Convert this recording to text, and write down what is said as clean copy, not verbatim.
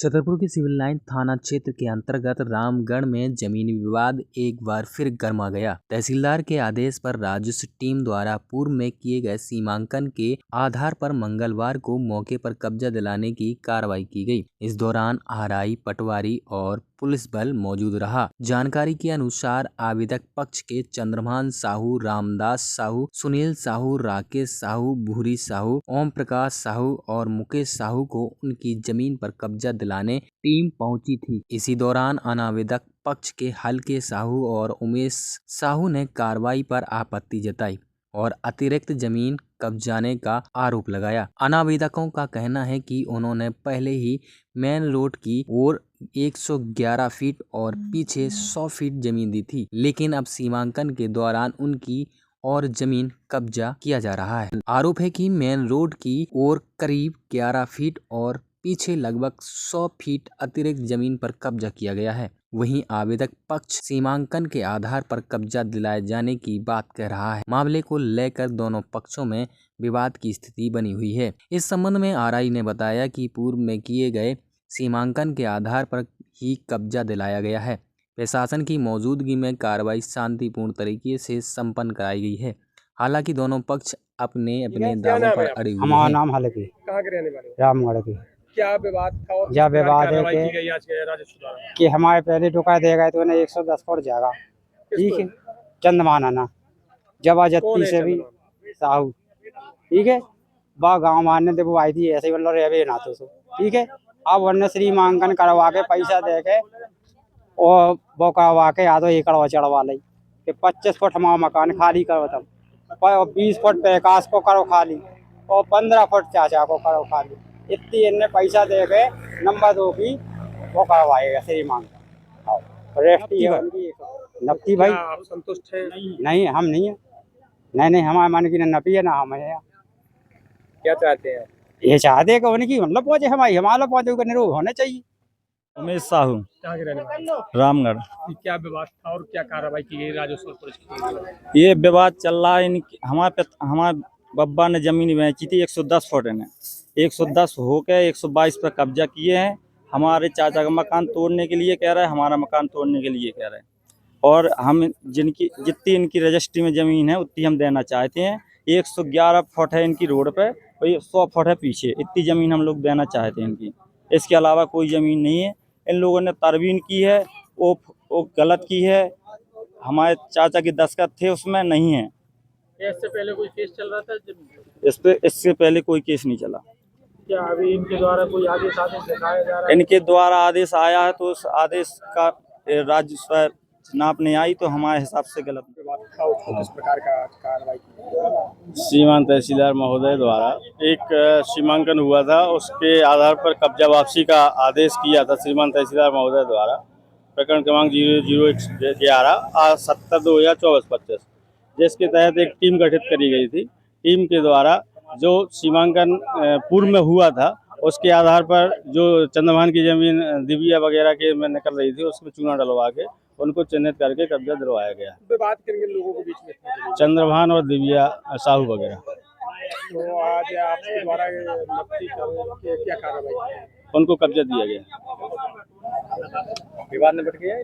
छतरपुर के civil line थाना क्षेत्र के अंतर्गत रामगढ़ में जमीनी विवाद एक बार फिर गर्मा गया। तहसीलदार के आदेश पर राजस्व टीम द्वारा पूर्व में किए गए सीमांकन के आधार पर मंगलवार को मौके पर कब्जा दिलाने की कार्रवाई की गई। इस दौरान आरआई, पटवारी और पुलिस बल मौजूद रहा। जानकारी के अनुसार आवेदक पक्ष के चंद्रभान साहू, रामदास साहू, सुनील साहू, राकेश साहू, भूरी साहू, ओम प्रकाश साहू और मुकेश साहू को उनकी जमीन पर कब्जा दिलाने टीम पहुंची थी। इसी दौरान अनावेदक पक्ष के हल्के साहू और उमेश साहू ने कार्रवाई पर आपत्ति जताई और अतिरिक्त जमीन कब्जाने का आरोप लगाया। अनावेदकों का कहना है कि उन्होंने पहले ही मेन रोड की ओर 111 फीट और पीछे 100 फीट जमीन दी थी, लेकिन अब सीमांकन के दौरान उनकी और जमीन कब्जा किया जा रहा है। आरोप है कि मेन रोड की ओर करीब 11 फीट और पीछे लगभग 100 फीट अतिरिक्त जमीन पर कब्जा किया गया है। वहीं आवेदक पक्ष सीमांकन के आधार पर कब्जा दिलाए जाने की बात कह रहा है। मामले को लेकर दोनों पक्षों में विवाद की स्थिति बनी हुई है। इस संबंध में आरआई ने बताया कि पूर्व में किए गए सीमांकन के आधार पर ही कब्जा दिलाया गया है। प्रशासन की मौजूदगी में कार्रवाई शांतिपूर्ण तरीके से संपन्न कराई गई है। हालांकि दोनों पक्ष अपने अपने दावों पर अड़े हुए हैं। हमारा नाम हल्के, कहाँ के रहने वाले हो? रामगढ़ के। क्या विवाद था और यह किस प्रकार विवाद है कार्रवाई कि- की गई आज के राजस्व द्वारा? कि हमारे पहले टुका दे गए तो उन्हें 110 फुट जाएगा। ठीक है, चंदमान आना जबरदस्ती से भी साहू। ठीक है, वह गाँव मारने दे वो आई थी ऐसे ही बोल रहे ना तो ठीक है। अब उन्हें श्रीमांकन करवा के पैसा दे के और वो करवा के या तो एकड़ चढ़वा ली कि 25 फुट हमारा मकान खाली करो, तब 20 फुट प्रकाश को करो खाली और 15 फुट चाचा को करो खाली। इतनी इनने पैसा दे के नंबर 2 की वो करवाएगा श्रीमांकन। रेस्टी है उनकी नपी भाई। आप संतुष्ट है? नहीं, हम नहीं है। नहीं, हमारे मन की न नपी है ना हम है। क्या चाहते हैं? ये चाहते हैं कि उनकी मतलब पहुंचे हमारी हमारा पहुंचे का निरोग होना चाहिए। उमेश साहू, कहाँ के रहने वाले? रामगढ़। क्या विवाद था और क्या कार्रवाई की गई राजस्व और पुलिस की? ये विवाद चल रहा है। हमारे बब्बा ने जमीन बेची थी 110 फुट ने 110 होकर 122 पर कब्जा किए हैं। हमारे चाचा का मकान तोड़ने के लिए कह रहा है, हमारा मकान तोड़ने के लिए कह रहे हैं। और हम जितनी इनकी रजिस्ट्री में ज़मीन है उतनी हम देना चाहते हैं। 111 फुट है इनकी रोड पे और 100 फुट है पीछे। इतनी ज़मीन हम लोग देना चाहते हैं इनकी। इसके अलावा कोई ज़मीन नहीं है। इन लोगों ने तरवीन की है, वो गलत की है। हमारे चाचा के दस्तखत थे उसमें नहीं है। इससे पहले कोई केस चल रहा था? इससे पहले कोई केस नहीं चला। क्या अभी इनके द्वारा कोई आदेश दिखाया जा रहा है? इनके द्वारा आदेश आया है तो उस आदेश का राजस्व नाप नहीं आई तो हमारे हिसाब से गलत। विवाद था उसको किस प्रकार का कार्रवाई की? श्रीमान तहसीलदार महोदय द्वारा एक सीमांकन हुआ था, उसके आधार पर कब्जा वापसी का आदेश किया था श्रीमान तहसीलदार महोदय द्वारा। प्रकरण क्रमांक 0011 70/2024-25, जिसके तहत एक टीम गठित करी गई थी। टीम के द्वारा जो सीमांकन पूर्व में हुआ था उसके आधार पर जो चंद्रभान की जमीन दिव्या वगैरह के में निकल रही थी उसमें चूना डलवा के उनको चिन्हित करके कब्जा दिलवाया गया। विवाद किन किन लोगों के बीच में था? चंद्रभान और दिव्या साहू वगैरह। तो आज आपके द्वारा नपी क्या कार्रवाई की? उनको कब्जा दिया गया। विवाद निपट गया है?